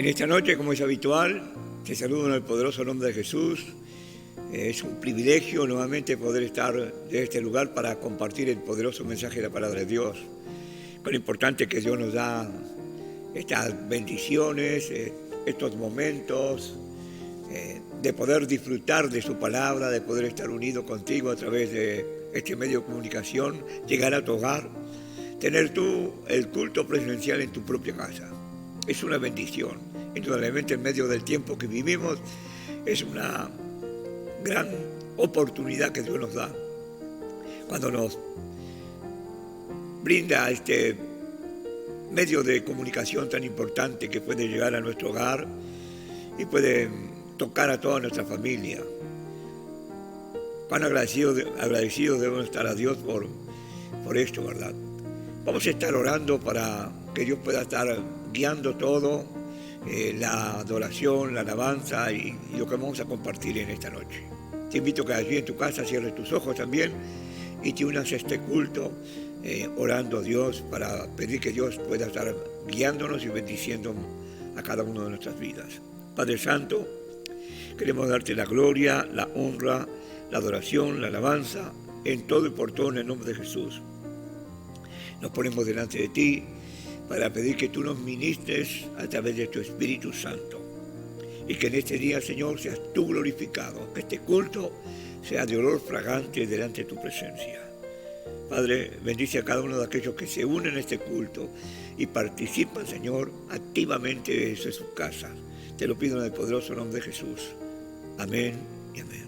En esta noche, como es habitual, te saludo en el poderoso nombre de Jesús. Es un privilegio nuevamente poder estar en este lugar para compartir el poderoso mensaje de la palabra de Dios. Con lo importante que Dios nos da estas bendiciones, estos momentos de poder disfrutar de su palabra, de poder estar unido contigo a través de este medio de comunicación, llegar a tu hogar, tener tú el culto presencial en tu propia casa. Es una bendición. Indudablemente en medio del tiempo que vivimos es una gran oportunidad que Dios nos da cuando nos brinda este medio de comunicación tan importante que puede llegar a nuestro hogar y puede tocar a toda nuestra familia. Cuán agradecidos debemos estar a Dios por esto, ¿verdad? Vamos a estar orando para que Dios pueda estar guiando todo, la adoración, la alabanza y lo que vamos a compartir en esta noche. Te invito a que allí en tu casa cierres tus ojos también y te unas a este culto orando a Dios para pedir que Dios pueda estar guiándonos y bendiciendo a cada una de nuestras vidas. Padre Santo, queremos darte la gloria, la honra, la adoración, la alabanza, en todo y por todo en el nombre de Jesús. Nos ponemos delante de ti para pedir que tú nos ministres a través de tu Espíritu Santo y que en este día, Señor, seas tú glorificado, que este culto sea de olor fragante delante de tu presencia. Padre, bendice a cada uno de aquellos que se unen a este culto y participan, Señor, activamente desde su casa. Te lo pido en el poderoso nombre de Jesús. Amén y amén.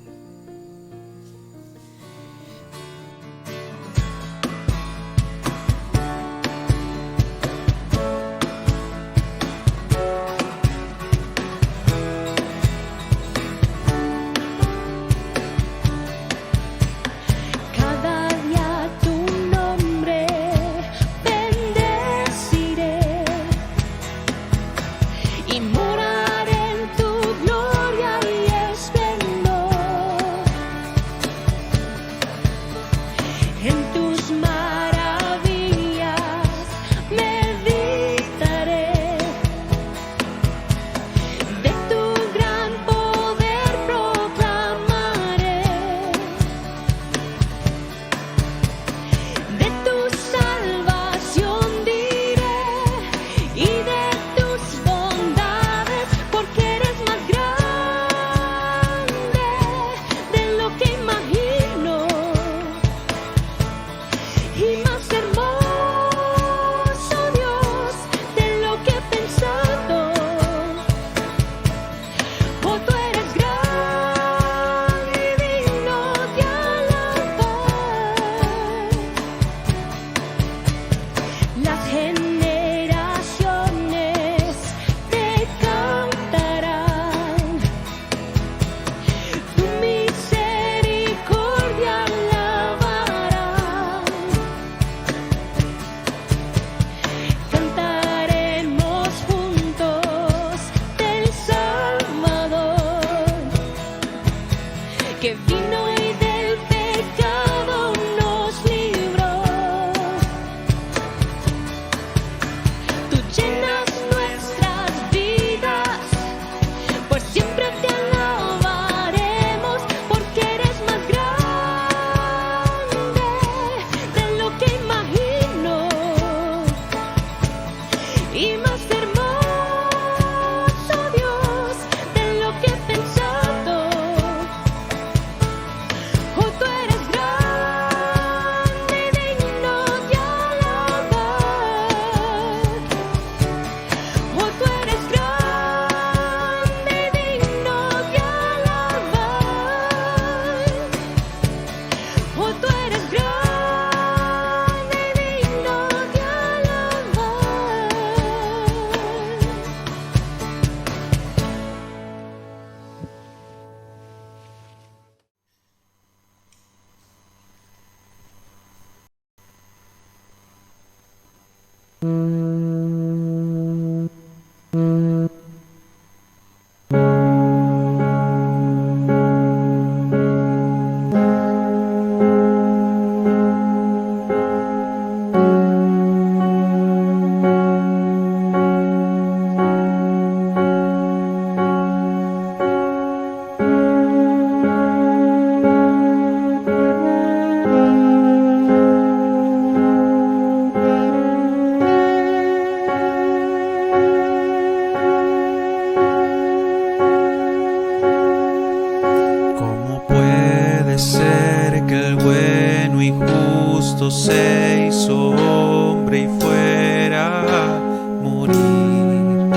se hizo hombre y fuera a morir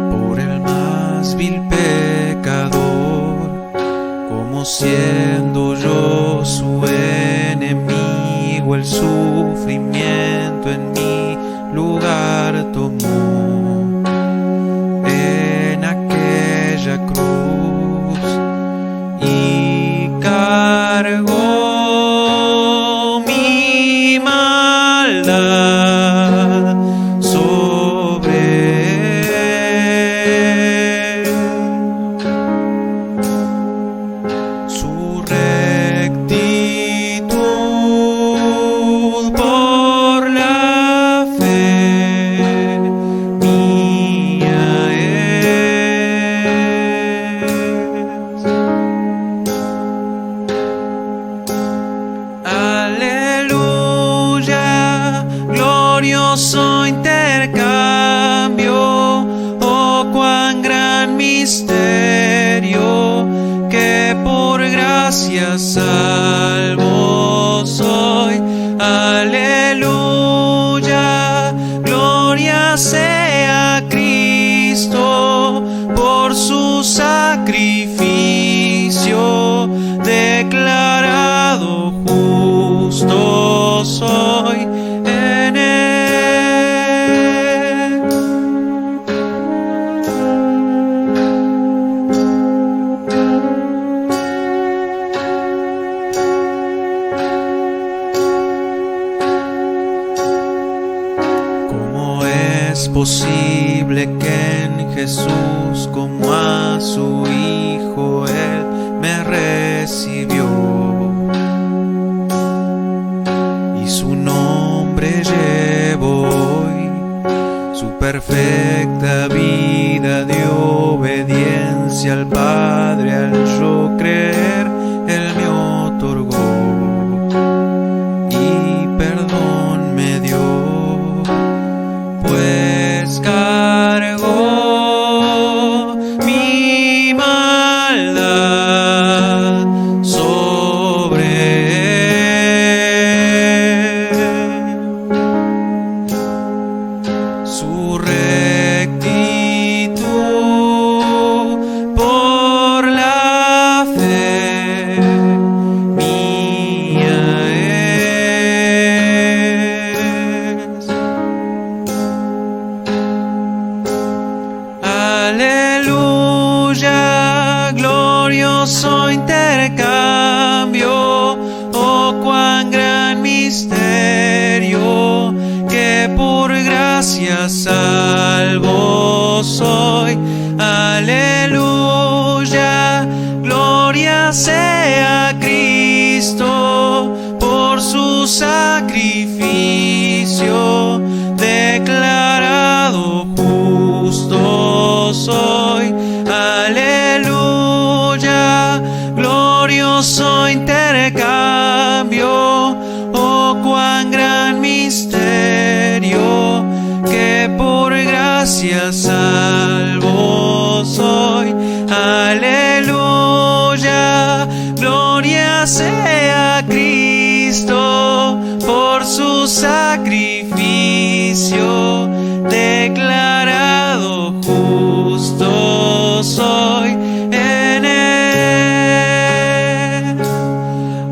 por el más vil pecador, como siendo yo su enemigo, el sufrimiento en mi lugar tomó en aquella cruz y cargó mi maldad sobre él. Su rectitud por la fe mía es. Aleluya, glorioso intercambio, oh cuán gran misterio, que por gracia salvo soy. Aleluya, gloria sea Cristo, por su sacrificio declarado justo soy en él. ¿Cómo es posible que en Jesús, como a su Hijo, Él me recibió y su nombre llevo hoy? Su perfecta vida de obediencia al Padre, al yo creer, Él me otorgó y perdón me dio, pues cargó mi maldad sobre él. Su rectitud por la fe mía es. Aleluya, glorioso intercambio, oh cuán gran misterio, que por gracia salvo soy. Aleluya, gloria sea Cristo, por su sacrificio declarado justo soy. Aleluya, glorioso intercambio, oh cuán gran misterio, que por gracia salvo soy. Aleluya, gloria sea Cristo, por su sacrificio declarado justo soy en él.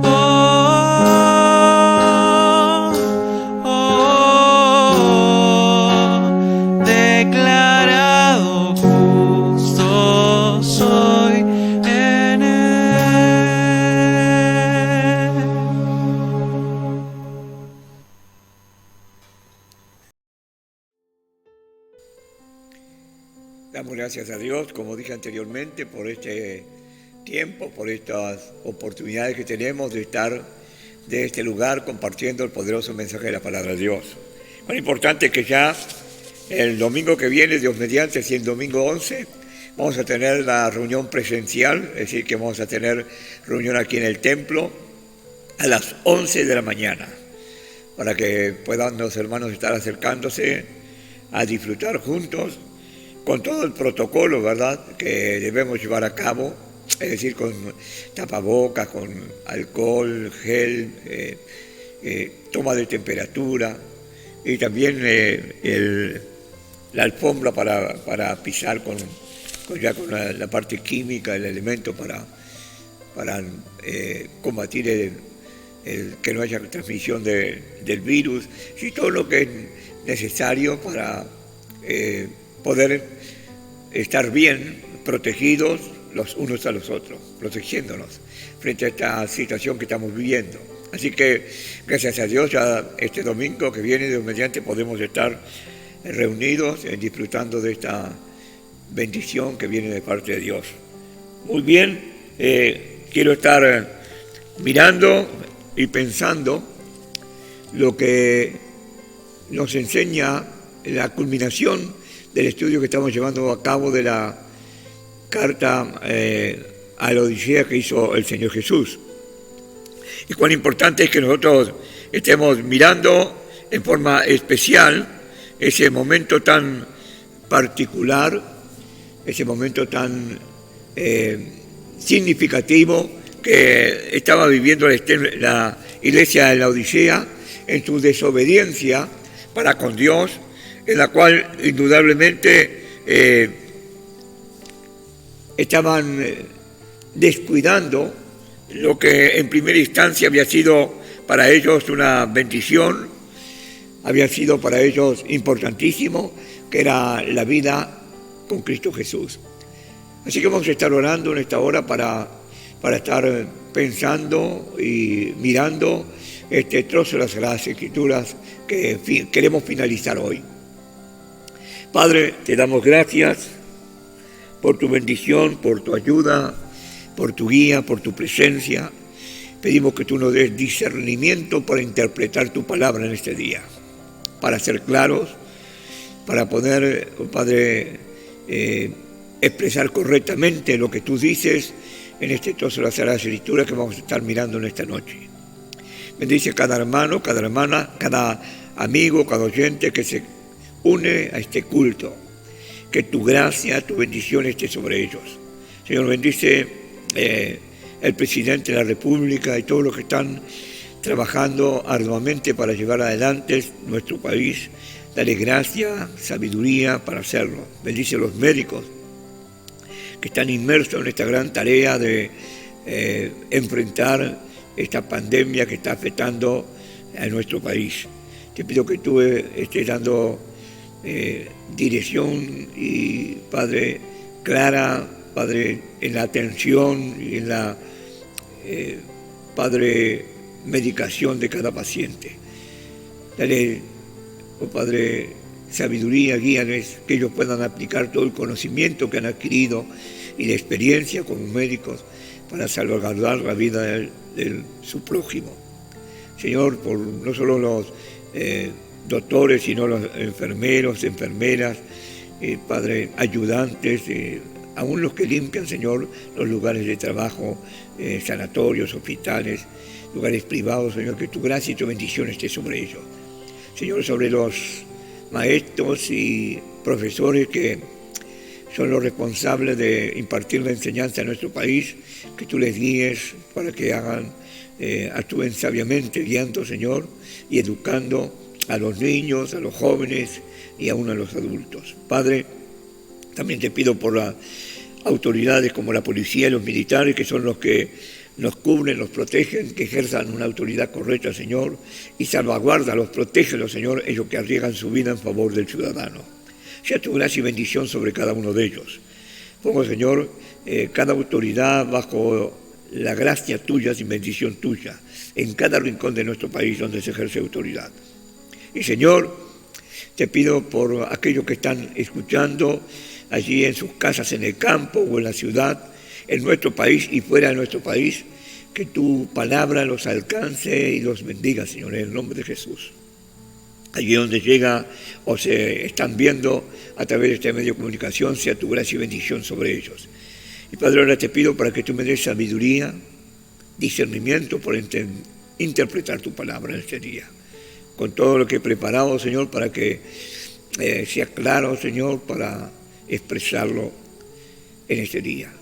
Oh, oh, declarado justo soy en él. Damos gracias a Dios, como dije anteriormente, por este tiempo, por estas oportunidades que tenemos de estar de este lugar compartiendo el poderoso mensaje de la palabra de Dios. Lo importante es que ya el domingo que viene, Dios mediante, si el domingo 11, vamos a tener la reunión presencial, es decir, que vamos a tener reunión aquí en el templo a las 11 de la mañana, para que puedan los hermanos estar acercándose a disfrutar juntos con todo el protocolo, ¿verdad?, que debemos llevar a cabo es decir, con tapabocas, con alcohol, gel, toma de temperatura y también la alfombra para pisar con la parte química, el elemento para combatir que no haya transmisión del virus, y todo lo que es necesario para poder estar bien protegidos los unos a los otros, protegiéndonos frente a esta situación que estamos viviendo. Así que, gracias a Dios, ya este domingo que viene, Dios mediante, podemos estar reunidos, disfrutando de esta bendición que viene de parte de Dios. Muy bien, quiero estar mirando y pensando lo que nos enseña la culminación del estudio que estamos llevando a cabo de la carta a la Odisea que hizo el Señor Jesús. Y cuán importante es que nosotros estemos mirando en forma especial ese momento tan particular, ese momento tan significativo que estaba viviendo la iglesia de la Odisea en su desobediencia para con Dios, en la cual indudablemente estaban descuidando lo que en primera instancia había sido para ellos una bendición, había sido para ellos importantísimo, que era la vida con Cristo Jesús. Así que vamos a estar orando en esta hora para estar pensando y mirando este trozo de las Sagradas Escrituras que queremos finalizar hoy. Padre, te damos gracias por tu bendición, por tu ayuda, por tu guía, por tu presencia. Pedimos que tú nos des discernimiento para interpretar tu palabra en este día, para ser claros, para poder, Padre, expresar correctamente lo que tú dices en este trozo de las Sagradas Escrituras que vamos a estar mirando en esta noche. Bendice cada hermano, cada hermana, cada amigo, cada oyente que se une a este culto. Que tu gracia, tu bendición esté sobre ellos. Señor, bendice el presidente de la República y todos los que están trabajando arduamente para llevar adelante nuestro país. Dale gracia, sabiduría para hacerlo. Bendice a los médicos que están inmersos en esta gran tarea de enfrentar esta pandemia que está afectando a nuestro país. Te pido que tú estés dando dirección y, Padre, clara, Padre, en la atención y en la, Padre, medicación de cada paciente. Dale, oh Padre, sabiduría, guíales, que ellos puedan aplicar todo el conocimiento que han adquirido y la experiencia como médicos para salvaguardar la vida de su prójimo. Señor, por no solo los doctores, sino los enfermeros, enfermeras, Padre, ayudantes, aún los que limpian, Señor, los lugares de trabajo, sanatorios, hospitales, lugares privados, Señor, que tu gracia y tu bendición esté sobre ellos. Señor, sobre los maestros y profesores que son los responsables de impartir la enseñanza a nuestro país, que tú les guíes para que actúen sabiamente, guiando, Señor, y educando a los niños, a los jóvenes y aún a los adultos. Padre, también te pido por las autoridades como la policía y los militares, que son los que nos cubren, nos protegen, que ejerzan una autoridad correcta, Señor, y salvaguarda, protégelos, Señor, ellos que arriesgan su vida en favor del ciudadano. Sea tu gracia y bendición sobre cada uno de ellos. Pongo, Señor, cada autoridad bajo la gracia tuya y bendición tuya en cada rincón de nuestro país donde se ejerce autoridad. Y, Señor, te pido por aquellos que están escuchando allí en sus casas, en el campo o en la ciudad, en nuestro país y fuera de nuestro país, que tu palabra los alcance y los bendiga, Señor, en el nombre de Jesús. Allí donde llega o se están viendo a través de este medio de comunicación, sea tu gracia y bendición sobre ellos. Y, Padre, ahora te pido para que tú me des sabiduría, discernimiento por interpretar tu palabra en este día. Con todo lo que he preparado, Señor, para que sea claro, Señor, para expresarlo en este día.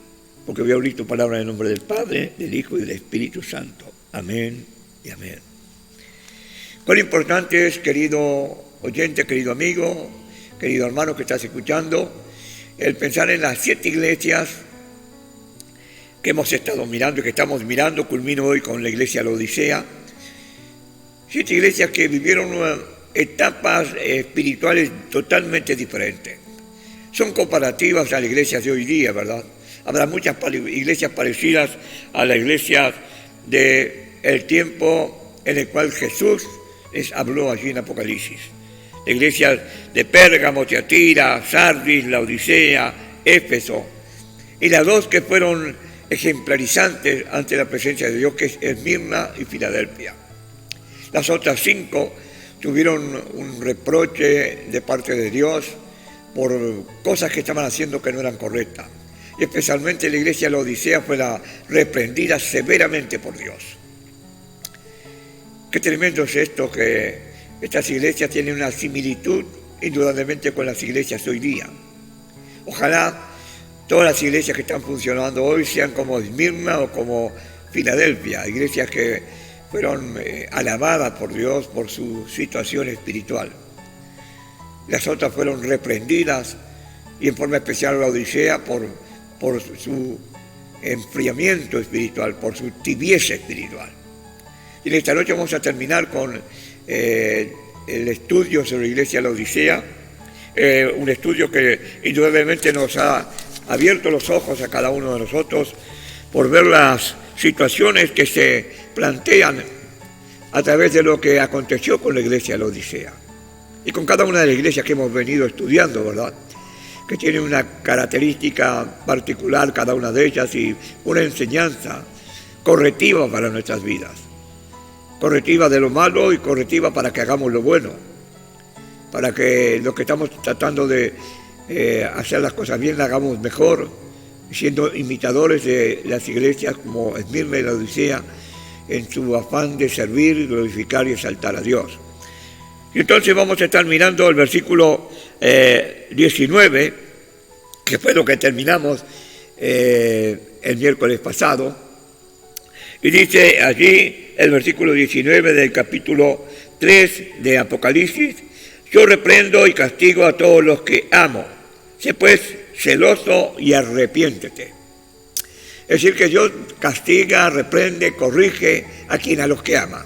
porque voy a abrir tu palabra en el nombre del Padre, del Hijo y del Espíritu Santo. Amén y amén. Cuán importante es, querido oyente, querido amigo, querido hermano que estás escuchando, el pensar en las 7 iglesias que hemos estado mirando y que estamos mirando. Culmino hoy con la iglesia Laodicea. 7 iglesias que vivieron etapas espirituales totalmente diferentes. Son comparativas a las iglesias de hoy día, ¿verdad? Habrá muchas iglesias parecidas a la iglesia del tiempo en el cual Jesús les habló allí en Apocalipsis. La iglesia de Pérgamo, Tiatira, Sardis, Laodicea, Éfeso. Y las 2 que fueron ejemplarizantes ante la presencia de Dios, que es Esmirna y Filadelfia. Las otras 5 tuvieron un reproche de parte de Dios por cosas que estaban haciendo que no eran correctas. Y especialmente la iglesia de Laodicea fue reprendida severamente por Dios. Qué tremendo es esto, que estas iglesias tienen una similitud indudablemente con las iglesias de hoy día. Ojalá todas las iglesias que están funcionando hoy sean como Esmirna o como Filadelfia, iglesias que fueron alabadas por Dios por su situación espiritual. Las otras fueron reprendidas, y en forma especial Laodicea por su enfriamiento espiritual, por su tibieza espiritual. Y en esta noche vamos a terminar con el estudio sobre la iglesia Laodicea, un estudio que indudablemente nos ha abierto los ojos a cada uno de nosotros por ver las situaciones que se plantean a través de lo que aconteció con la iglesia Laodicea y con cada una de las iglesias que hemos venido estudiando, ¿verdad? Que tiene una característica particular cada una de ellas y una enseñanza correctiva para nuestras vidas. Correctiva de lo malo y correctiva para que hagamos lo bueno, para que lo que estamos tratando de hacer las cosas bien, las hagamos mejor, siendo imitadores de las iglesias como Esmirna y Laodicea en su afán de servir, glorificar y exaltar a Dios. Y entonces vamos a estar mirando el versículo 19, que fue lo que terminamos el miércoles pasado, y dice allí el versículo 19 del capítulo 3 de Apocalipsis: yo reprendo y castigo a todos los que amo. Sé pues celoso y arrepiéntete. Es decir, que Dios castiga, reprende, corrige a los que ama.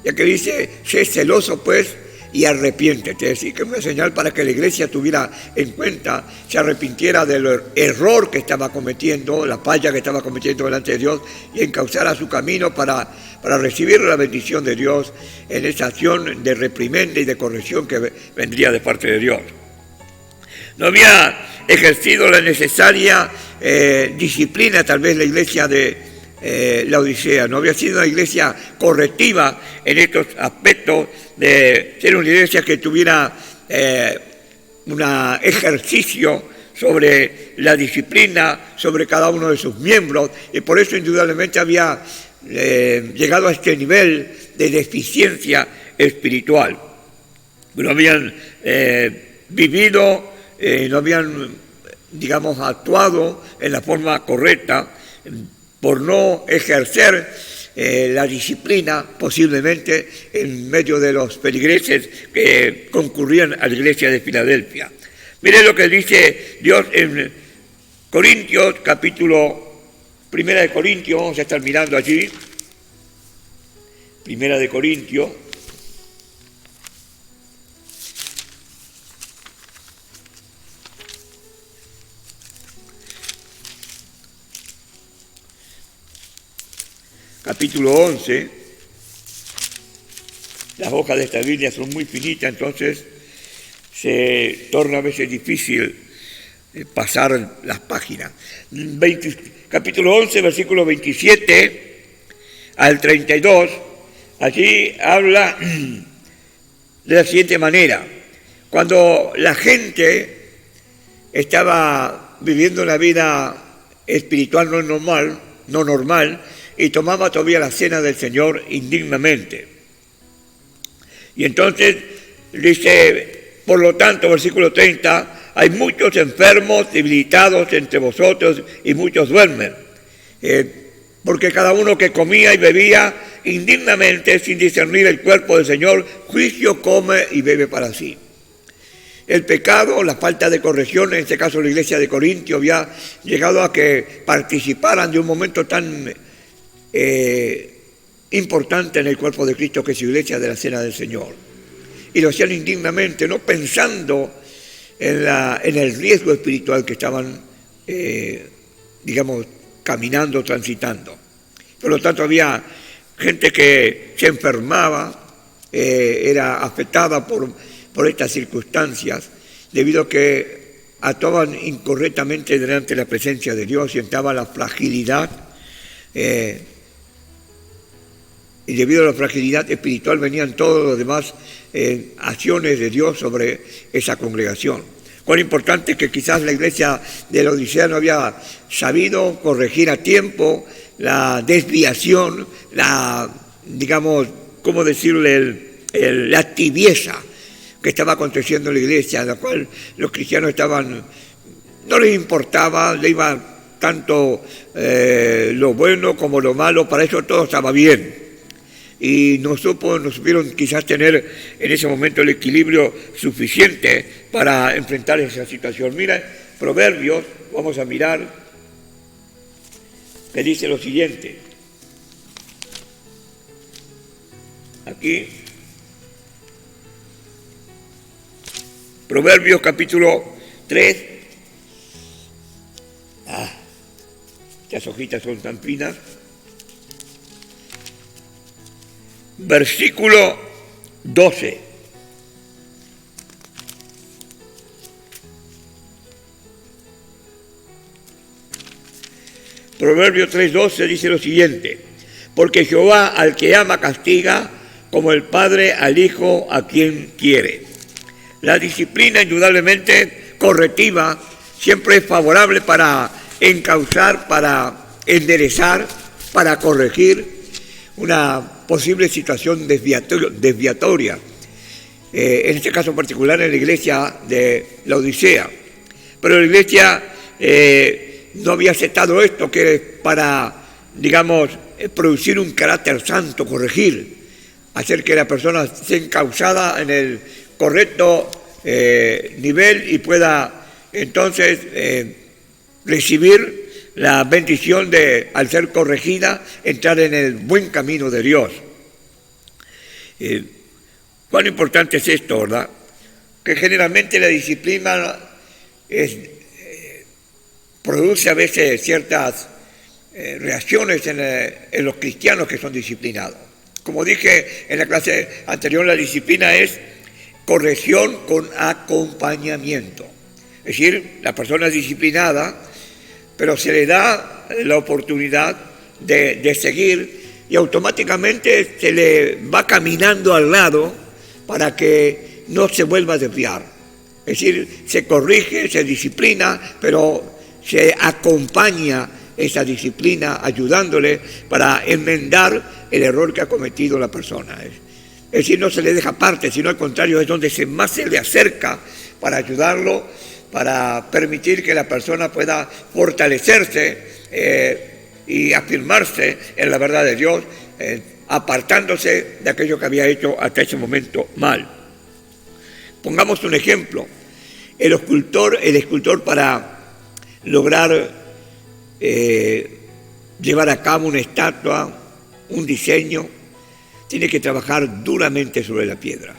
Ya que dice, sé celoso pues y arrepiéntete. Es decir, que es una señal para que la iglesia tuviera en cuenta, se arrepintiera del error que estaba cometiendo, la falla que estaba cometiendo delante de Dios, y encauzara su camino para recibir la bendición de Dios en esa acción de reprimenda y de corrección que vendría de parte de Dios. No había ejercido la necesaria disciplina, tal vez la iglesia de Laodicea, no había sido una iglesia correctiva en estos aspectos de ser una iglesia que tuviera un ejercicio sobre la disciplina, sobre cada uno de sus miembros, y por eso indudablemente había llegado a este nivel de deficiencia espiritual. No habían vivido, no habían, digamos, actuado en la forma correcta por no ejercer la disciplina posiblemente en medio de los feligreses que concurrían a la iglesia de Filadelfia. Mire lo que dice Dios en Corintios, capítulo 1 de Corintios, vamos a estar mirando allí, 1 de Corintios, capítulo 11, las hojas de esta Biblia son muy finitas, entonces se torna a veces difícil pasar las páginas. Capítulo 11, versículo 27 al 32, allí habla de la siguiente manera: cuando la gente estaba viviendo una vida espiritual no normal, y tomaba todavía la cena del Señor indignamente. Y entonces dice, por lo tanto, versículo 30, hay muchos enfermos, debilitados entre vosotros y muchos duermen. Porque cada uno que comía y bebía indignamente, sin discernir el cuerpo del Señor, juicio come y bebe para sí. El pecado, la falta de corrección, en este caso la iglesia de Corintio había llegado a que participaran de un momento tan importante en el cuerpo de Cristo, que es su iglesia, de la cena del Señor. Y lo hacían indignamente, no pensando en el riesgo espiritual que estaban, caminando, transitando. Por lo tanto, había gente que se enfermaba, era afectada por estas circunstancias, debido a que actuaban incorrectamente delante de la presencia de Dios y estaba la fragilidad, y debido a la fragilidad espiritual venían todos los demás acciones de Dios sobre esa congregación. Cuán importante que quizás la iglesia de la Odisea no había sabido corregir a tiempo la desviación, la tibieza que estaba aconteciendo en la iglesia, en la cual los cristianos no les importaba, le iba tanto lo bueno como lo malo, para eso todo estaba bien. Y no supieron quizás tener en ese momento el equilibrio suficiente para enfrentar esa situación. Mira, Proverbios, vamos a mirar, que dice lo siguiente. Aquí, Proverbios capítulo 3. Estas hojitas son tan finas. Versículo 12. Proverbios 3:12 dice lo siguiente: porque Jehová al que ama castiga, como el padre al hijo a quien quiere. La disciplina, indudablemente correctiva, siempre es favorable para encauzar, para enderezar, para corregir una posible situación desviatoria, en este caso particular en la iglesia de la Odisea. Pero la iglesia no había aceptado esto, que para, producir un carácter santo, corregir, hacer que la persona sea encauzada en el correcto nivel y pueda entonces recibir la bendición de, al ser corregida, entrar en el buen camino de Dios. Cuán importante es esto, ¿verdad? Que generalmente la disciplina produce a veces ciertas reacciones en los cristianos que son disciplinados. Como dije en la clase anterior, la disciplina es corrección con acompañamiento. Es decir, la persona es disciplinada, pero se le da la oportunidad de seguir y automáticamente se le va caminando al lado para que no se vuelva a desviar. Es decir, se corrige, se disciplina, pero se acompaña esa disciplina ayudándole para enmendar el error que ha cometido la persona. Es decir, no se le deja parte, sino al contrario, es donde más se le acerca para ayudarlo, para permitir que la persona pueda fortalecerse y afirmarse en la verdad de Dios, apartándose de aquello que había hecho hasta ese momento mal. Pongamos un ejemplo. El escultor para lograr llevar a cabo una estatua, un diseño, tiene que trabajar duramente sobre la piedra.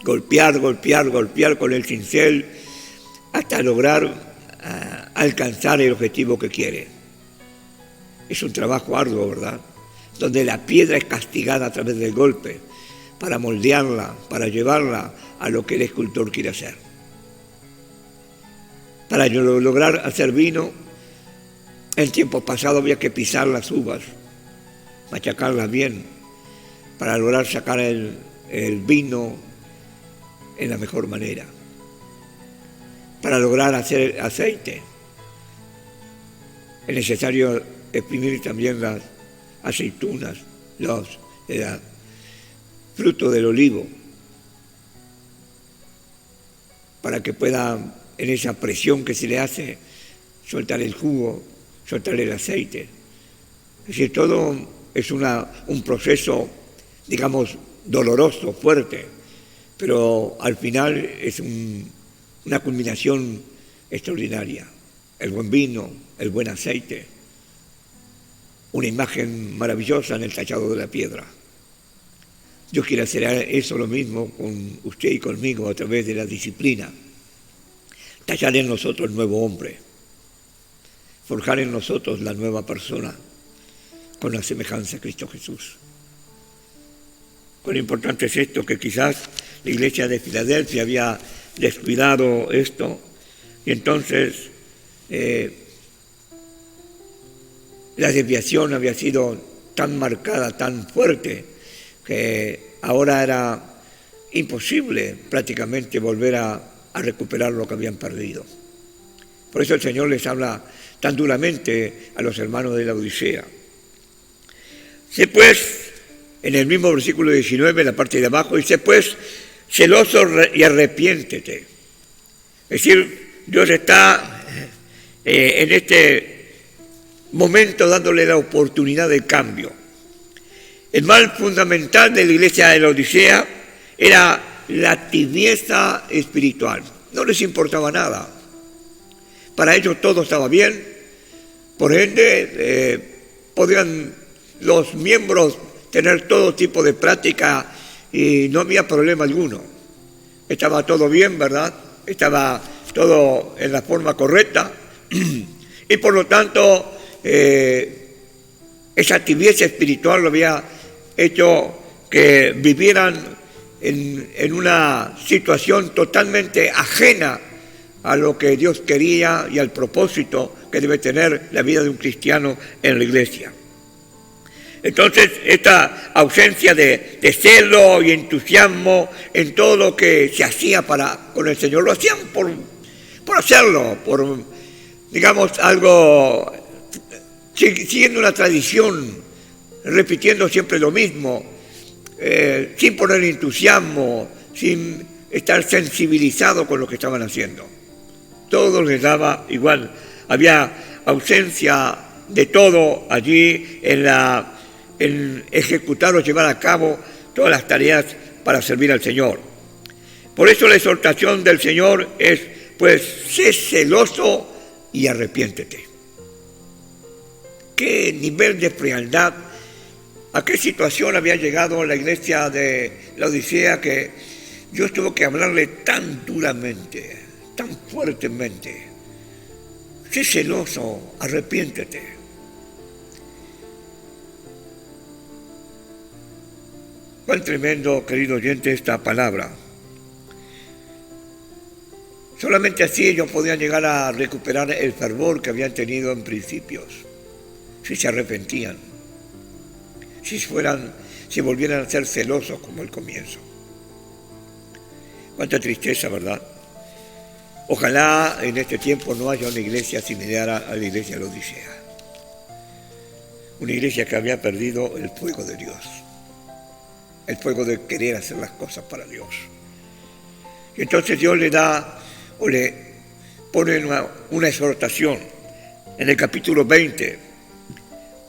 Golpear con el cincel hasta lograr alcanzar el objetivo que quiere. Es un trabajo arduo, ¿verdad? Donde la piedra es castigada a través del golpe para moldearla, para llevarla a lo que el escultor quiere hacer. Para lograr hacer vino, en tiempos pasados había que pisar las uvas, machacarlas bien, para lograr sacar el vino en la mejor manera. Para lograr hacer aceite, es necesario exprimir también las aceitunas, los frutos del olivo, para que pueda en esa presión que se le hace, soltar el jugo, soltar el aceite. Es decir, todo es un proceso, digamos, doloroso, fuerte, pero al final es una culminación extraordinaria. El buen vino, el buen aceite, una imagen maravillosa en el tallado de la piedra. Dios quiere hacer eso lo mismo con usted y conmigo a través de la disciplina. Tallar en nosotros el nuevo hombre, forjar en nosotros la nueva persona con la semejanza a Cristo Jesús. Cuán importante es esto, que quizás la iglesia de Filadelfia había descuidado esto y entonces la desviación había sido tan marcada, tan fuerte, que ahora era imposible prácticamente volver a recuperar lo que habían perdido. Por eso el Señor les habla tan duramente a los hermanos de la Odisea. Sé pues, en el mismo versículo 19, en la parte de abajo, dice pues, celoso y arrepiéntete. Es decir, Dios está en este momento dándole la oportunidad de cambio. El mal fundamental de la iglesia de la Odisea era la tibieza espiritual. No les importaba nada. Para ellos todo estaba bien. Por ende, podían los miembros tener todo tipo de práctica y no había problema alguno. Estaba todo bien, ¿verdad? Estaba todo en la forma correcta y por lo tanto esa tibieza espiritual lo había hecho que vivieran en una situación totalmente ajena a lo que Dios quería y al propósito que debe tener la vida de un cristiano en la iglesia. Entonces, esta ausencia de celo y entusiasmo en todo lo que se hacía con el Señor, lo hacían por hacerlo, por, digamos, algo, siguiendo una tradición, repitiendo siempre lo mismo, sin poner entusiasmo, sin estar sensibilizado con lo que estaban haciendo. Todo les daba igual. Había ausencia de todo allí en ejecutar o llevar a cabo todas las tareas para servir al Señor. Por eso la exhortación del Señor es, pues, sé celoso y arrepiéntete. ¿Qué nivel de frialdad, a qué situación había llegado la iglesia de la Odisea que Dios tuvo que hablarle tan duramente, tan fuertemente? Sé celoso, arrepiéntete. Cuán tremendo, querido oyente, esta palabra. Solamente así ellos podían llegar a recuperar el fervor que habían tenido en principios, si se arrepentían, si volvieran a ser celosos como al comienzo. Cuánta tristeza, ¿verdad? Ojalá en este tiempo no haya una iglesia similar a la iglesia de la Odisea. Una iglesia que había perdido el fuego de Dios, el fuego de querer hacer las cosas para Dios. Y entonces Dios le da o le pone una exhortación en el capítulo 20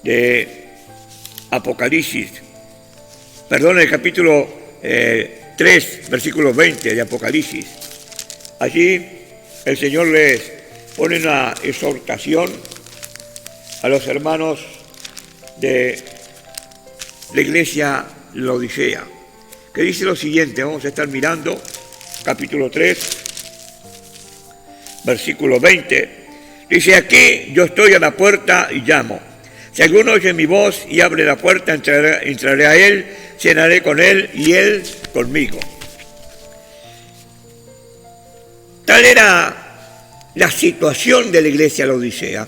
de Apocalipsis, perdón, en el capítulo 3, versículo 20 de Apocalipsis. Allí el Señor les pone una exhortación a los hermanos de la iglesia la Odisea, que dice lo siguiente. Vamos a estar mirando capítulo 3, versículo 20. Dice: aquí yo estoy a la puerta y llamo. Si alguno oye mi voz y abre la puerta, entraré a él, cenaré con él y él conmigo. Tal era la situación de la iglesia de la Odisea,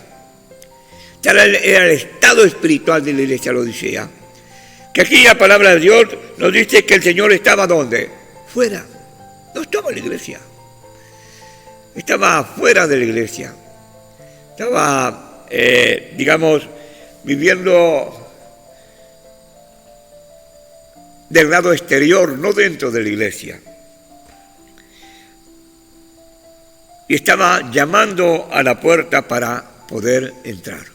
tal era el estado espiritual de la iglesia de la Odisea, que aquí la palabra de Dios nos dice que el Señor estaba ¿dónde? Fuera. No estaba en la iglesia. Estaba fuera de la iglesia. Estaba, digamos, viviendo del lado exterior, no dentro de la iglesia. y estaba llamando a la puerta para poder entrar.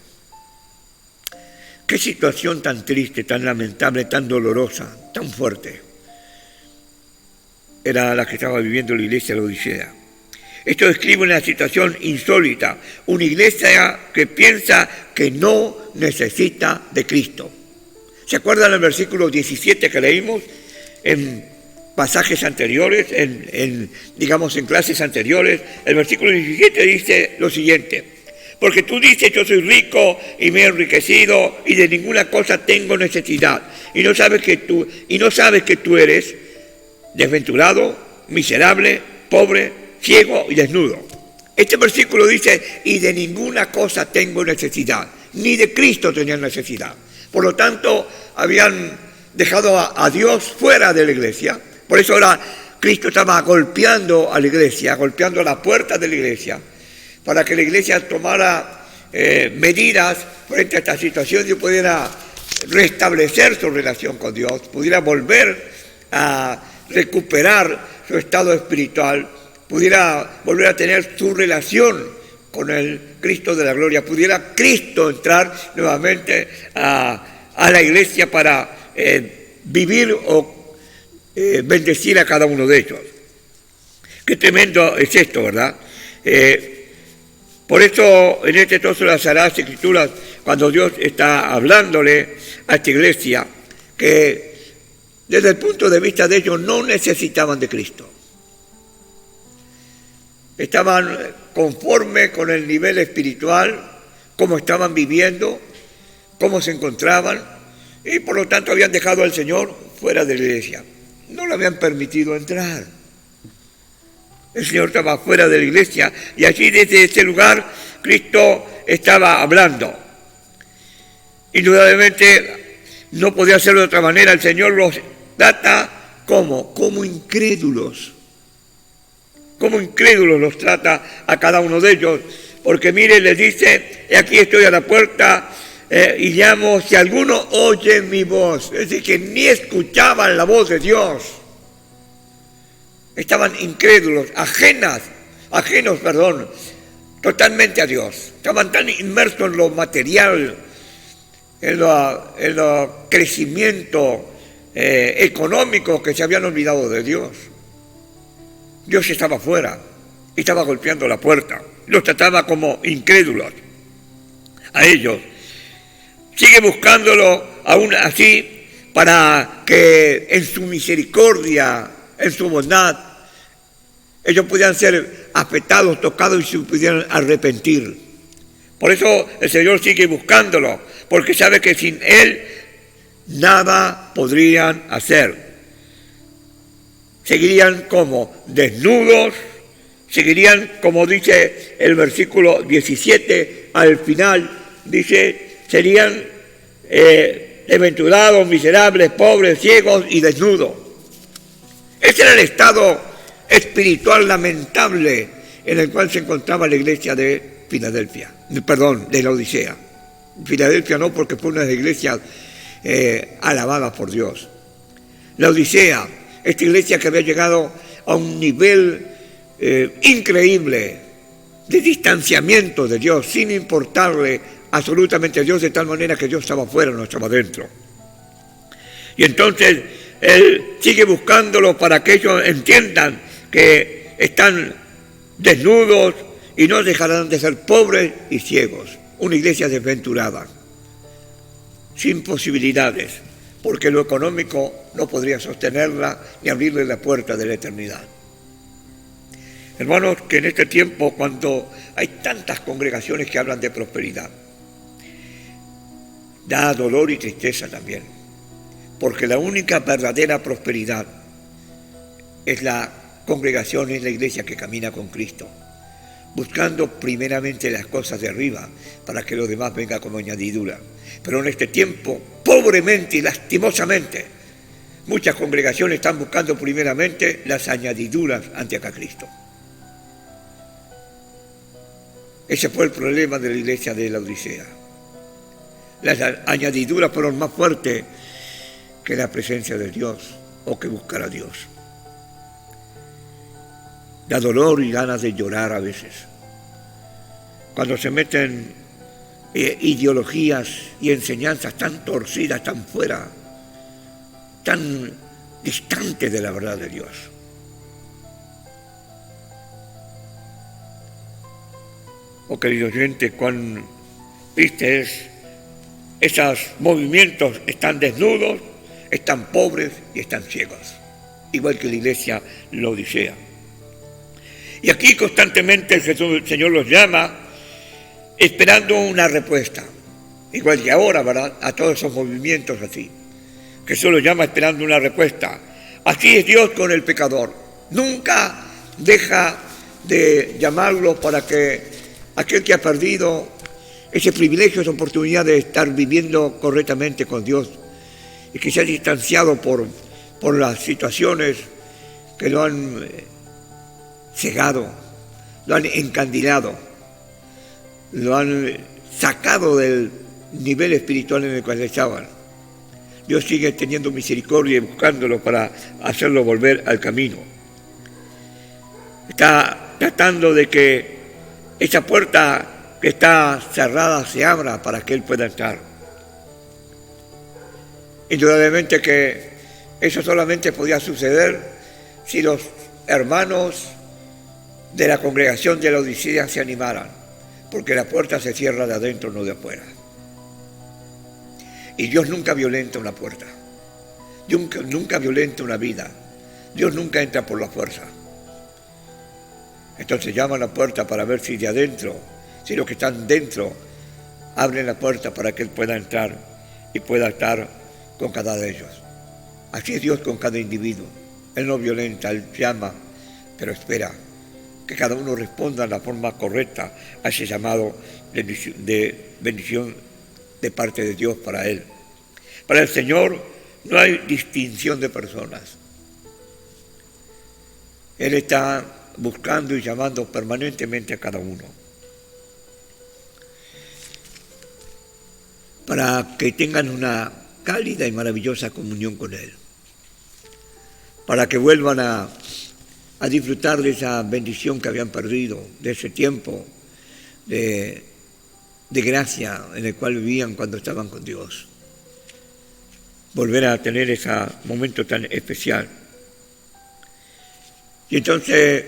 Qué situación tan triste, tan lamentable, tan dolorosa, tan fuerte era la que estaba viviendo la iglesia de la Odisea. Esto describe una situación insólita, una iglesia que piensa que no necesita de Cristo. ¿Se acuerdan del versículo 17 que leímos en pasajes anteriores, digamos en clases anteriores? El versículo 17 dice lo siguiente: porque tú dices, yo soy rico y me he enriquecido y de ninguna cosa tengo necesidad, y no sabes que tú eres desventurado, miserable, pobre, ciego y desnudo. Este versículo dice, y de ninguna cosa tengo necesidad, ni de Cristo tenían necesidad. Por lo tanto, habían dejado a Dios fuera de la iglesia. Por eso ahora Cristo estaba golpeando a la iglesia, golpeando la puerta de la iglesia, para que la iglesia tomara medidas frente a esta situación y pudiera restablecer su relación con Dios, pudiera volver a recuperar su estado espiritual, pudiera volver a tener su relación con el Cristo de la gloria, pudiera Cristo entrar nuevamente a la iglesia para vivir o bendecir a cada uno de ellos. Qué tremendo es esto, ¿verdad? Por eso en este trozo de las Sagradas Escrituras, cuando Dios está hablándole a esta iglesia, que desde el punto de vista de ellos no necesitaban de Cristo. Estaban conformes con el nivel espiritual, cómo estaban viviendo, cómo se encontraban, y por lo tanto habían dejado al Señor fuera de la iglesia. No le habían permitido entrar. El Señor estaba fuera de la iglesia y allí desde ese lugar Cristo estaba hablando. Indudablemente no podía hacerlo de otra manera. El Señor los trata como incrédulos. Como incrédulos los trata a cada uno de ellos. Porque mire, les dice, aquí estoy a la puerta y llamo, si alguno oye mi voz. Es decir, que ni escuchaban la voz de Dios. Estaban incrédulos, ajenos, totalmente a Dios. Estaban tan inmersos en lo material, en lo crecimiento económico, que se habían olvidado de Dios. Dios estaba fuera, estaba golpeando la puerta, los trataba como incrédulos a ellos. Sigue buscándolo aún así para que en su misericordia, en su bondad, ellos pudieran ser afectados, tocados y se pudieran arrepentir. Por eso el Señor sigue buscándolo, porque sabe que sin Él nada podrían hacer. Seguirían como desnudos, seguirían, como dice el versículo 17, al final dice, serían desventurados, miserables, pobres, ciegos y desnudos. Ese era el estado espiritual lamentable en el cual se encontraba la iglesia de Filadelfia, de la Odisea. Filadelfia no, porque fue una de las iglesias alabadas por Dios. La Odisea, esta iglesia que había llegado a un nivel increíble de distanciamiento de Dios, sin importarle absolutamente a Dios, de tal manera que Dios estaba fuera, no estaba dentro. Y entonces Él sigue buscándolo para que ellos entiendan que están desnudos y no dejarán de ser pobres y ciegos. Una iglesia desventurada, sin posibilidades, porque lo económico no podría sostenerla ni abrirle la puerta de la eternidad. Hermanos, que en este tiempo, cuando hay tantas congregaciones que hablan de prosperidad, da dolor y tristeza también, porque la única verdadera prosperidad es la congregación, es la iglesia que camina con Cristo, buscando primeramente las cosas de arriba para que lo demás venga como añadidura. Pero en este tiempo, pobremente y lastimosamente, muchas congregaciones están buscando primeramente las añadiduras ante acá Cristo. Ese fue el problema de la iglesia de la Odisea. Las añadiduras fueron más fuertes que la presencia de Dios o que buscar a Dios. Da dolor y ganas de llorar a veces. Cuando se meten ideologías y enseñanzas tan torcidas, tan fuera, tan distantes de la verdad de Dios. Oh, querido oyente, cuán triste es. Esos movimientos están desnudos, están pobres y están ciegos, igual que la iglesia Laodicea. Y aquí constantemente el Señor los llama esperando una respuesta, igual que ahora, ¿verdad? A todos esos movimientos así. Jesús los llama esperando una respuesta. Así es Dios con el pecador. Nunca deja de llamarlo para que aquel que ha perdido ese privilegio, esa oportunidad de estar viviendo correctamente con Dios y que se ha distanciado por las situaciones que lo han cegado, lo han encandilado, lo han sacado del nivel espiritual en el cual estaban. Dios sigue teniendo misericordia y buscándolo para hacerlo volver al camino. Está tratando de que esa puerta que está cerrada se abra para que Él pueda entrar. Indudablemente que eso solamente podía suceder si los hermanos de la congregación de Laodicea se animaran, porque la puerta se cierra de adentro, no de afuera. Y Dios nunca violenta una puerta, nunca violenta una vida. Dios nunca entra por la fuerza. Entonces llama a la puerta para ver si de adentro, si los que están dentro abren la puerta para que Él pueda entrar y pueda estar con cada de ellos. Así es Dios con cada individuo. Él no violenta, Él llama, pero espera que cada uno responda de la forma correcta a ese llamado de bendición de parte de Dios para Él. Para el Señor no hay distinción de personas. Él está buscando y llamando permanentemente a cada uno para que tengan una cálida y maravillosa comunión con Él, para que vuelvan a disfrutar de esa bendición que habían perdido, de ese tiempo de gracia en el cual vivían cuando estaban con Dios. Volver a tener ese momento tan especial. Y entonces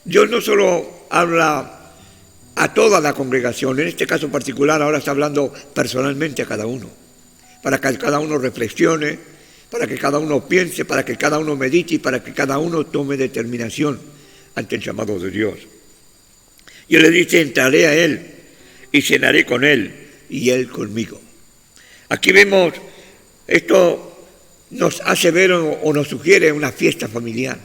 Dios no solo habla a toda la congregación, en este caso particular ahora está hablando personalmente a cada uno, para que cada uno reflexione, para que cada uno piense, para que cada uno medite y para que cada uno tome determinación ante el llamado de Dios. Y Él le dice, entraré a Él y cenaré con Él y Él conmigo. Aquí vemos, esto nos hace ver o nos sugiere una fiesta familiar,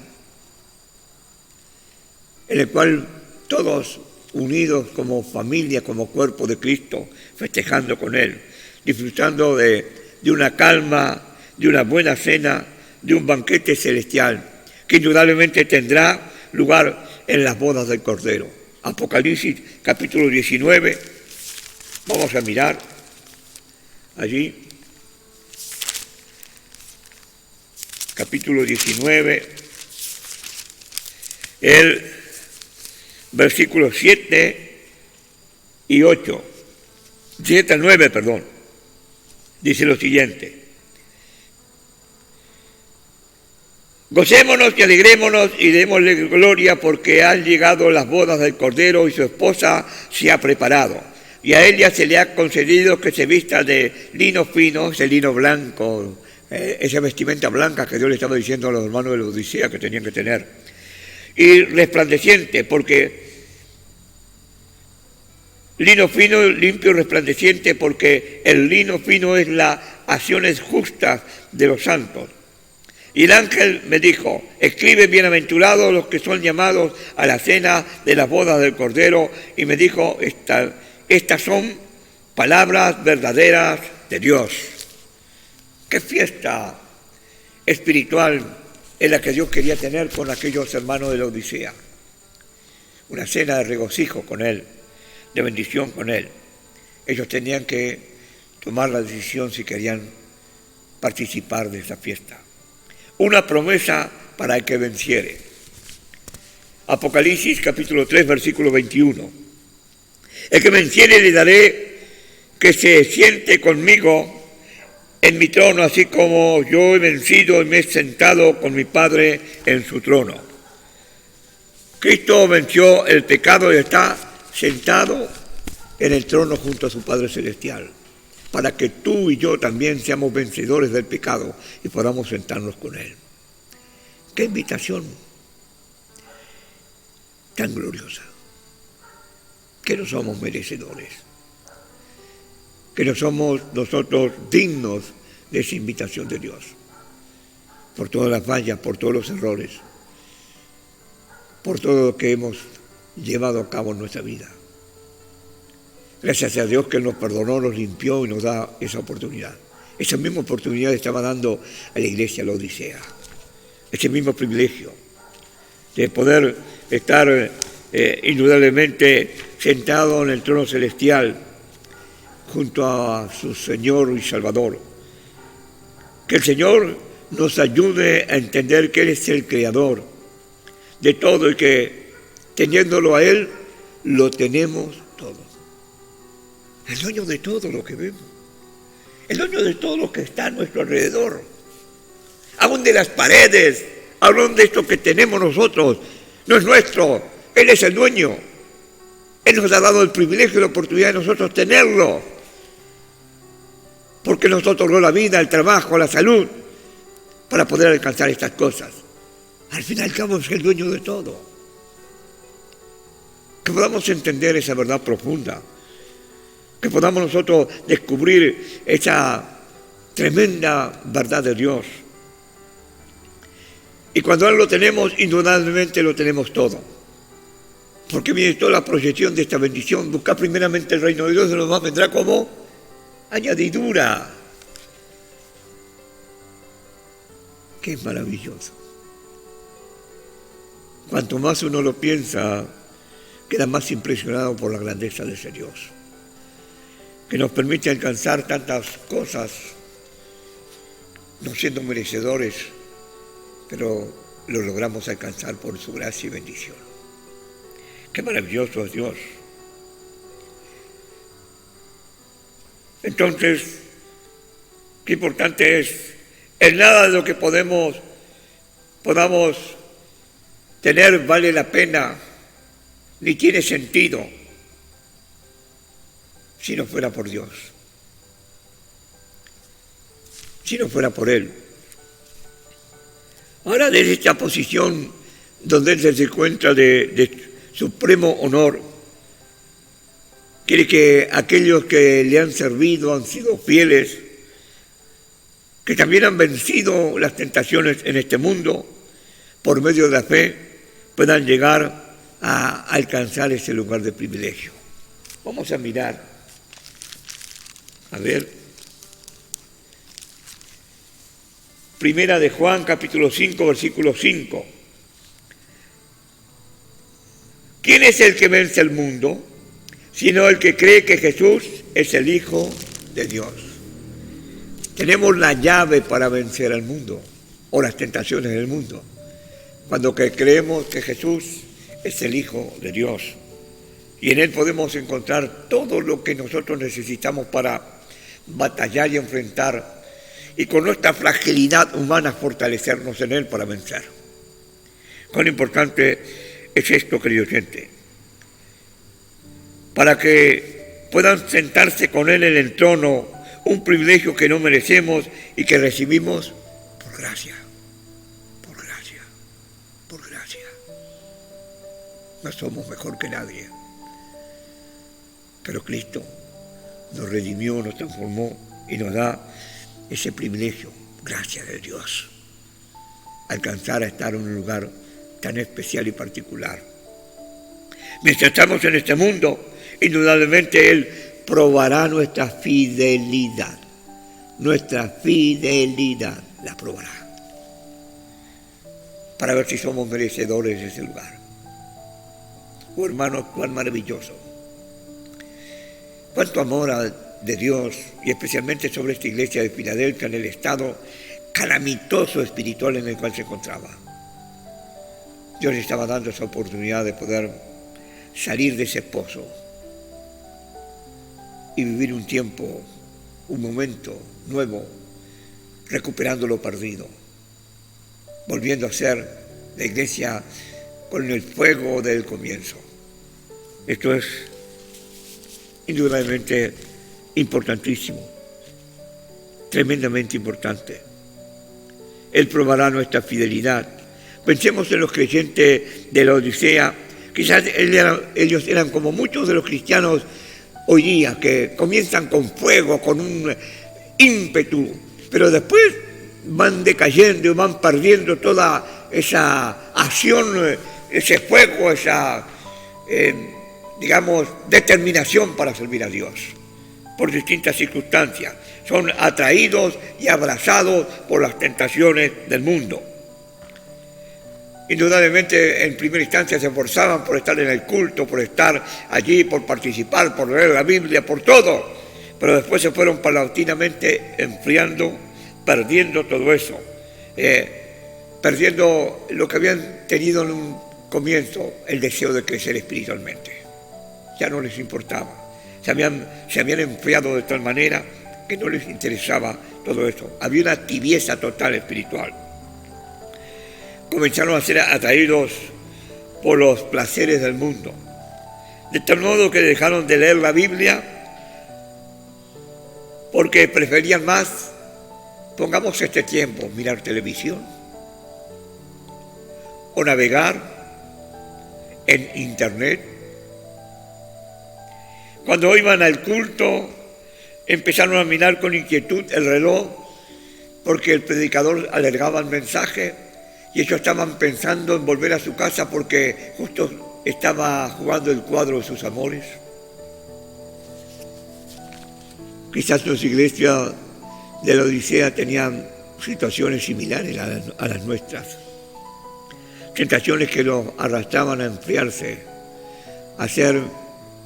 en el cual todos unidos como familia, como cuerpo de Cristo, festejando con Él, disfrutando de una calma, de una buena cena, de un banquete celestial, que indudablemente tendrá lugar en las bodas del Cordero. Apocalipsis capítulo 19, vamos a mirar allí, capítulo 19, el versículos 7 y 8, 7 al 9, perdón, dice lo siguiente: gocémonos y alegrémonos y démosle gloria porque han llegado las bodas del Cordero y su esposa se ha preparado. Y a ella se le ha concedido que se vista de lino fino, ese lino blanco, esa vestimenta blanca que Dios le estaba diciendo a los hermanos de la Odisea que tenían que tener. Y resplandeciente, porque lino fino, limpio y resplandeciente, porque el lino fino es las acciones justas de los santos. Y el ángel me dijo, escribe, bienaventurados los que son llamados a la cena de las bodas del Cordero. Y me dijo, estas son palabras verdaderas de Dios. ¡Qué fiesta espiritual es la que Dios quería tener con aquellos hermanos de la Odisea! Una cena de regocijo con Él, de bendición con Él. Ellos tenían que tomar la decisión si querían participar de esa fiesta. Una promesa para el que venciere. Apocalipsis capítulo 3, versículo 21. El que venciere le daré que se siente conmigo en mi trono, así como yo he vencido y me he sentado con mi Padre en su trono. Cristo venció el pecado y está sentado en el trono junto a su Padre Celestial, para que tú y yo también seamos vencedores del pecado y podamos sentarnos con Él. ¡Qué invitación tan gloriosa! Que no somos merecedores, que no somos nosotros dignos de esa invitación de Dios, por todas las fallas, por todos los errores, por todo lo que hemos llevado a cabo en nuestra vida. Gracias a Dios que Él nos perdonó, nos limpió y nos da esa oportunidad. Esa misma oportunidad estaba dando a la iglesia la Odisea. Ese mismo privilegio de poder estar indudablemente sentado en el trono celestial junto a su Señor y Salvador. Que el Señor nos ayude a entender que Él es el creador de todo y que teniéndolo a Él, lo tenemos todo. El dueño de todo lo que vemos, el dueño de todo lo que está a nuestro alrededor, aún de las paredes, aún de esto que tenemos nosotros, no es nuestro, Él es el dueño. Él nos ha dado el privilegio y la oportunidad de nosotros tenerlo, porque nos otorgó la vida, el trabajo, la salud, para poder alcanzar estas cosas. Al fin y al cabo es el dueño de todo. Que podamos entender esa verdad profunda, que podamos nosotros descubrir esa tremenda verdad de Dios. Y cuando Él lo tenemos, indudablemente lo tenemos todo. Porque viene toda la proyección de esta bendición. Buscar primeramente el reino de Dios y lo demás vendrá como añadidura. ¡Qué maravilloso! Cuanto más uno lo piensa, queda más impresionado por la grandeza de ese Dios, que nos permite alcanzar tantas cosas, no siendo merecedores, pero lo logramos alcanzar por su gracia y bendición. ¡Qué maravilloso es Dios! Entonces, qué importante es, en nada de lo que podamos tener vale la pena, ni tiene sentido, si no fuera por Dios, si no fuera por Él. Ahora, desde esta posición donde Él se encuentra de supremo honor, quiere que aquellos que le han servido, han sido fieles, que también han vencido las tentaciones en este mundo, por medio de la fe, puedan llegar a alcanzar ese lugar de privilegio. Vamos a mirar, a ver, Primera de Juan, capítulo 5, versículo 5. ¿Quién es el que vence el mundo? Sino el que cree que Jesús es el Hijo de Dios. Tenemos la llave para vencer al mundo o las tentaciones del mundo, cuando creemos que Jesús es el Hijo de Dios. Y en Él podemos encontrar todo lo que nosotros necesitamos para batallar y enfrentar, y con nuestra fragilidad humana fortalecernos en Él para vencer. Cuán importante es esto, querido oyente, para que puedan sentarse con Él en el trono, un privilegio que no merecemos y que recibimos por gracia, por gracia, por gracia. No somos mejor que nadie, pero Cristo nos redimió, nos transformó y nos da ese privilegio, gracias de Dios, alcanzar a estar en un lugar tan especial y particular. Mientras estamos en este mundo, indudablemente Él probará nuestra fidelidad la probará, para ver si somos merecedores de ese lugar. Oh, hermanos, cuán maravilloso, cuánto amor de Dios, y especialmente sobre esta iglesia de Filadelfia en el estado calamitoso espiritual en el cual se encontraba. Dios le estaba dando esa oportunidad de poder salir de ese pozo y vivir un tiempo, un momento nuevo, recuperando lo perdido, volviendo a ser la iglesia con el fuego del comienzo. Esto es indudablemente importantísimo, tremendamente importante. Él probará nuestra fidelidad. Pensemos en los creyentes de la Odisea. Quizás ellos eran como muchos de los cristianos hoy día, que comienzan con fuego, con un ímpetu, pero después van decayendo y van perdiendo toda esa acción, ese fuego, esa, determinación para servir a Dios, por distintas circunstancias. Son atraídos y abrazados por las tentaciones del mundo. Indudablemente, en primera instancia se esforzaban por estar en el culto, por estar allí, por participar, por leer la Biblia, por todo. Pero después se fueron paulatinamente enfriando, perdiendo todo eso. Perdiendo lo que habían tenido en un comienzo, el deseo de crecer espiritualmente. Ya no les importaba. Se habían enfriado de tal manera que no les interesaba todo eso. Había una tibieza total espiritual. Comenzaron a ser atraídos por los placeres del mundo, de tal modo que dejaron de leer la Biblia porque preferían más, pongamos este tiempo, mirar televisión o navegar en internet. Cuando iban al culto, empezaron a mirar con inquietud el reloj porque el predicador alargaba el mensaje. Y ellos estaban pensando en volver a su casa porque justo estaba jugando el cuadro de sus amores. Quizás las iglesias de la Odisea tenían situaciones similares a las nuestras. Tentaciones que los arrastraban a enfriarse, a ser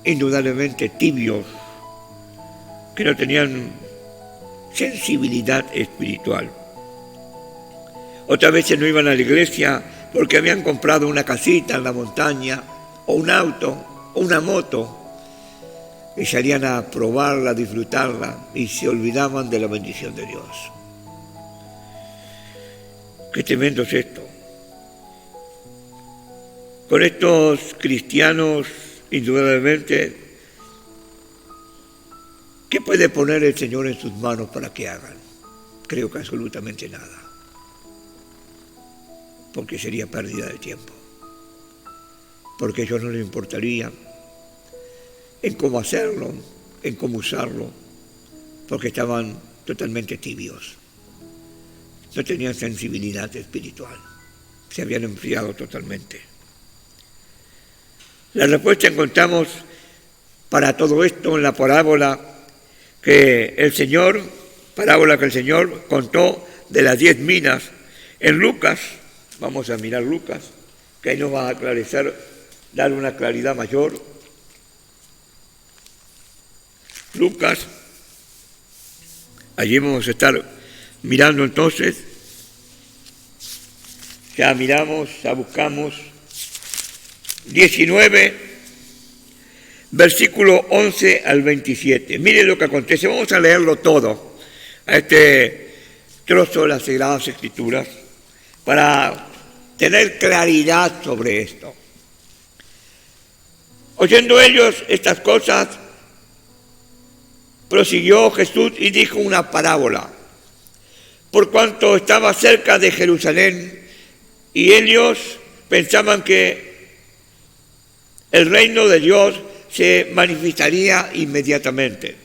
indudablemente tibios, que no tenían sensibilidad espiritual. Otras veces no iban a la iglesia porque habían comprado una casita en la montaña, o un auto, o una moto, y salían a probarla, a disfrutarla, y se olvidaban de la bendición de Dios. Qué tremendo es esto. Con estos cristianos, indudablemente, ¿qué puede poner el Señor en sus manos para que hagan? Creo que absolutamente nada. Porque sería pérdida de tiempo, porque a ellos no les importaría en cómo hacerlo, en cómo usarlo, porque estaban totalmente tibios, no tenían sensibilidad espiritual, se habían enfriado totalmente. La respuesta encontramos para todo esto en la parábola que el Señor contó de las 10 minas en Lucas. Vamos a mirar Lucas, que ahí nos va a aclarecer, dar una claridad mayor. Lucas, allí vamos a estar mirando entonces, ya miramos, ya buscamos, 19, versículo 11 al 27. Miren lo que acontece, vamos a leerlo todo, a este trozo de las Sagradas Escrituras, para tener claridad sobre esto. Oyendo ellos estas cosas, prosiguió Jesús y dijo una parábola. Por cuanto estaba cerca de Jerusalén y ellos pensaban que el reino de Dios se manifestaría inmediatamente.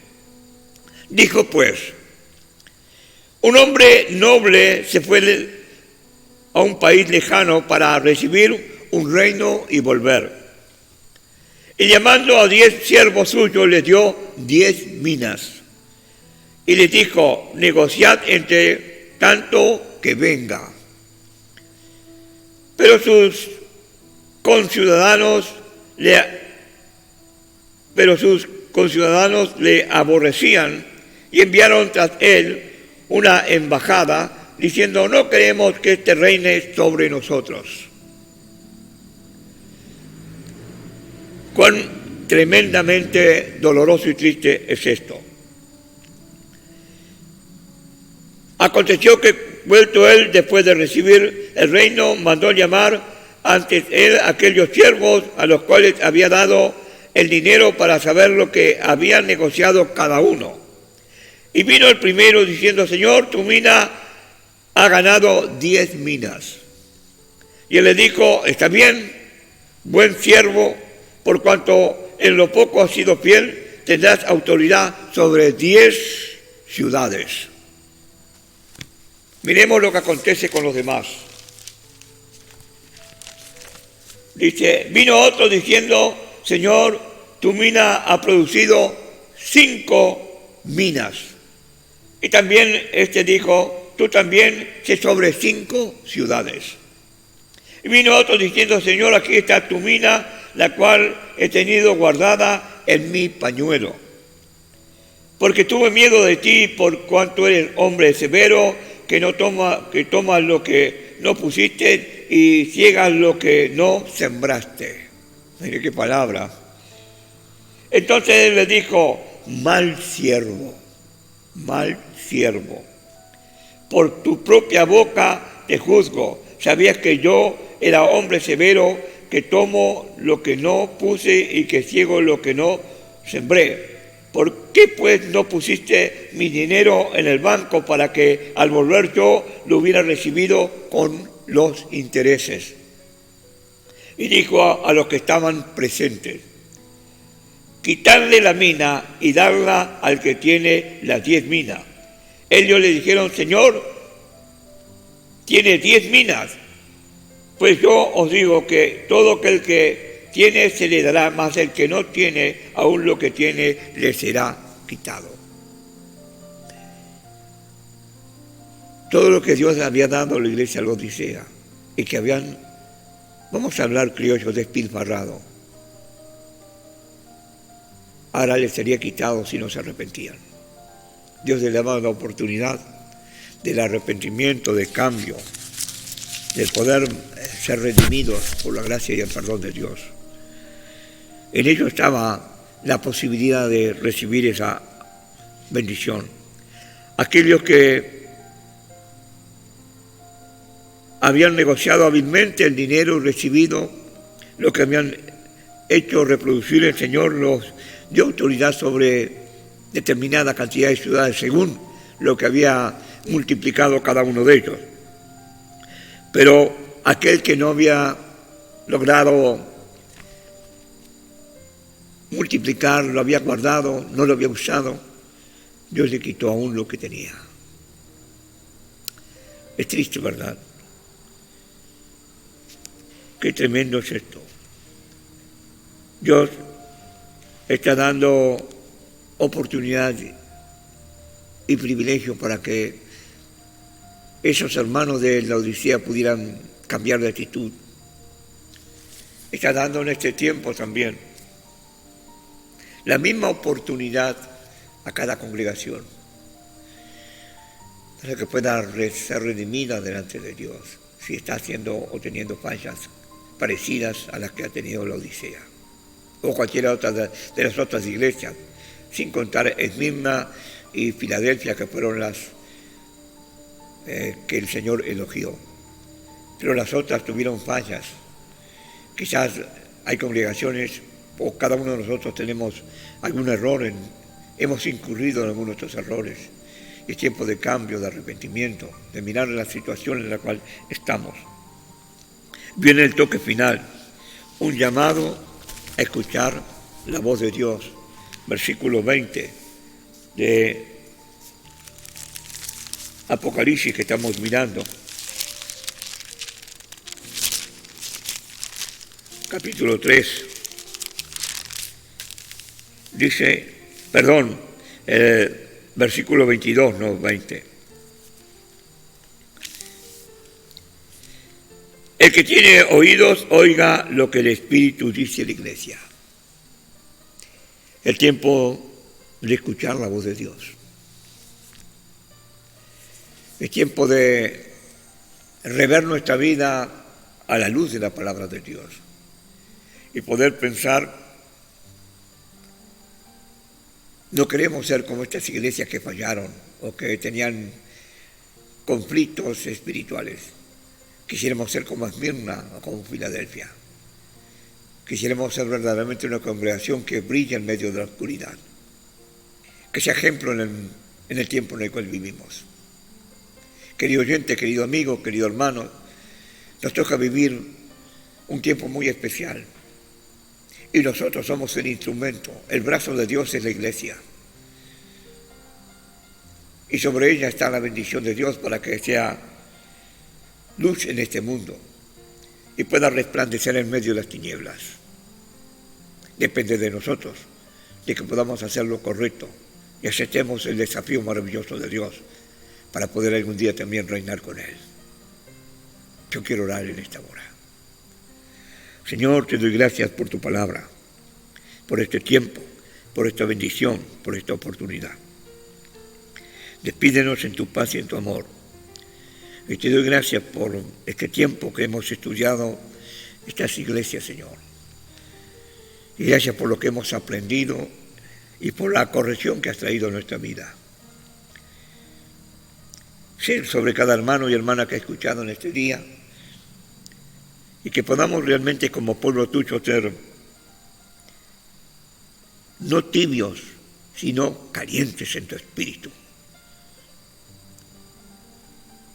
Dijo pues, un hombre noble se fue a un país lejano para recibir un reino y volver. Y llamando a 10 siervos suyos, les dio 10 minas. Y les dijo, negociad entre tanto que venga. Pero sus conciudadanos le aborrecían y enviaron tras él una embajada diciendo, no queremos que este reine sobre nosotros. Cuán tremendamente doloroso y triste es esto. Aconteció que, vuelto él, después de recibir el reino, mandó llamar ante él aquellos siervos a los cuales había dado el dinero para saber lo que habían negociado cada uno. Y vino el primero diciendo: Señor, tu mina ha ganado 10 minas. Y él le dijo: está bien, buen siervo, por cuanto en lo poco has sido fiel, tendrás autoridad sobre 10 ciudades. Miremos lo que acontece con los demás. Dice: vino otro diciendo: Señor, tu mina ha producido 5 minas. Y también este dijo: tú también sé sobre 5 ciudades. Y vino otro diciendo: Señor, aquí está tu mina, la cual he tenido guardada en mi pañuelo. Porque tuve miedo de ti, por cuanto eres hombre severo, que tomas lo que no pusiste y ciegas lo que no sembraste. Mire qué palabra. Entonces él le dijo: mal siervo, por tu propia boca te juzgo. Sabías que yo era hombre severo, que tomo lo que no puse y que ciego lo que no sembré. ¿Por qué pues no pusiste mi dinero en el banco para que al volver yo lo hubiera recibido con los intereses? Y dijo a los que estaban presentes: quitarle la mina y darla al que tiene las 10 minas. Ellos le dijeron: Señor, tiene 10 minas. Pues yo os digo que todo aquel que tiene se le dará, mas el que no tiene, aún lo que tiene le será quitado. Todo lo que Dios había dado a la iglesia de la Odisea y que habían, vamos a hablar criollo, despilfarrado, ahora les sería quitado si no se arrepentían. Dios les daba la oportunidad del arrepentimiento, de cambio, del poder ser redimidos por la gracia y el perdón de Dios. En ello estaba la posibilidad de recibir esa bendición. Aquellos que habían negociado hábilmente el dinero recibido, lo que habían hecho reproducir, el Señor los dio autoridad sobre determinada cantidad de ciudades según lo que había multiplicado cada uno de ellos. Pero aquel que no había logrado multiplicar, lo había guardado, no lo había usado, Dios le quitó aún lo que tenía. Es triste, ¿verdad? Qué tremendo es esto. Dios está dando oportunidad y privilegio para que esos hermanos de la Odisea pudieran cambiar de actitud. Está dando en este tiempo también la misma oportunidad a cada congregación para que pueda ser redimida delante de Dios si está haciendo o teniendo fallas parecidas a las que ha tenido la Odisea o cualquiera otra de las otras iglesias, sin contar Esmirna y Filadelfia, que fueron las que el Señor elogió. Pero las otras tuvieron fallas. Quizás hay congregaciones, o cada uno de nosotros tenemos algún error, hemos incurrido en algunos de estos errores. Es tiempo de cambio, de arrepentimiento, de mirar la situación en la cual estamos. Viene el toque final, un llamado a escuchar la voz de Dios. Versículo 20 de Apocalipsis que estamos mirando. Capítulo 3. Dice, versículo 22, no 20. El que tiene oídos, oiga lo que el Espíritu dice a la iglesia. El tiempo de escuchar la voz de Dios. Es tiempo de rever nuestra vida a la luz de la palabra de Dios y poder pensar No queremos ser como estas iglesias que fallaron o que tenían conflictos espirituales. Quisiéramos ser como Esmirna o como Filadelfia. Quisiéramos ser verdaderamente una congregación que brilla en medio de la oscuridad. Que sea ejemplo en el tiempo en el cual vivimos. Querido oyente, querido amigo, querido hermano, nos toca vivir un tiempo muy especial. Y nosotros somos el instrumento, el brazo de Dios es la iglesia. Y sobre ella está la bendición de Dios para que sea luz en este mundo y pueda resplandecer en medio de las tinieblas. Depende de nosotros, de que podamos hacer lo correcto y aceptemos el desafío maravilloso de Dios para poder algún día también reinar con Él. Yo quiero orar en esta hora. Señor, te doy gracias por tu palabra, por este tiempo, por esta bendición, por esta oportunidad. Despídenos en tu paz y en tu amor. Y te doy gracias por este tiempo que hemos estudiado estas iglesias, Señor. Y gracias por lo que hemos aprendido y por la corrección que has traído a nuestra vida. Sé sobre cada hermano y hermana que ha escuchado en este día y que podamos realmente como pueblo tuyo ser no tibios, sino calientes en tu espíritu.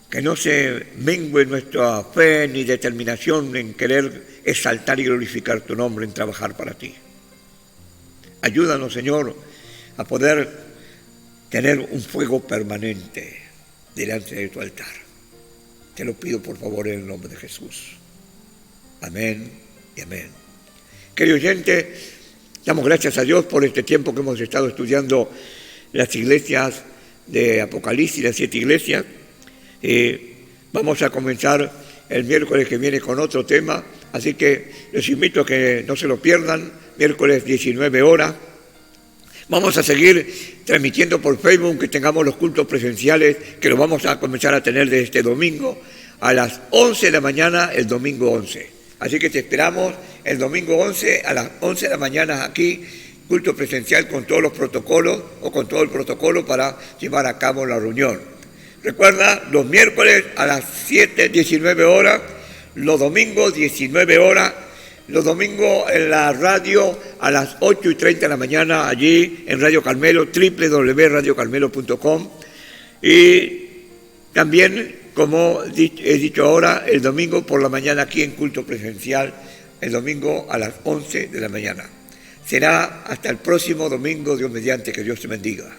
Que no se mengue nuestra fe ni determinación en querer exaltar y glorificar tu nombre, en trabajar para ti. Ayúdanos, Señor, a poder tener un fuego permanente delante de tu altar. Te lo pido, por favor, en el nombre de Jesús. Amén y amén. Querido oyente, damos gracias a Dios por este tiempo que hemos estado estudiando las iglesias de Apocalipsis, las 7 iglesias. Vamos a comenzar el miércoles que viene con otro tema, así que les invito a que no se lo pierdan, miércoles 19 horas. Vamos a seguir transmitiendo por Facebook, que tengamos los cultos presenciales, que los vamos a comenzar a tener de este domingo a las 11 de la mañana, el domingo 11. Así que te esperamos el domingo 11 a las 11 de la mañana aquí, culto presencial con todos los protocolos o con todo el protocolo para llevar a cabo la reunión. Recuerda, los miércoles a las 7, 19 horas, los domingos 19 horas, los domingos en la radio a las 8:30 de la mañana, allí en Radio Carmelo, www.radiocarmelo.com. Y también, como he dicho ahora, el domingo por la mañana aquí en culto presencial, el domingo a las 11 de la mañana. Será hasta el próximo domingo, Dios mediante, que Dios te bendiga.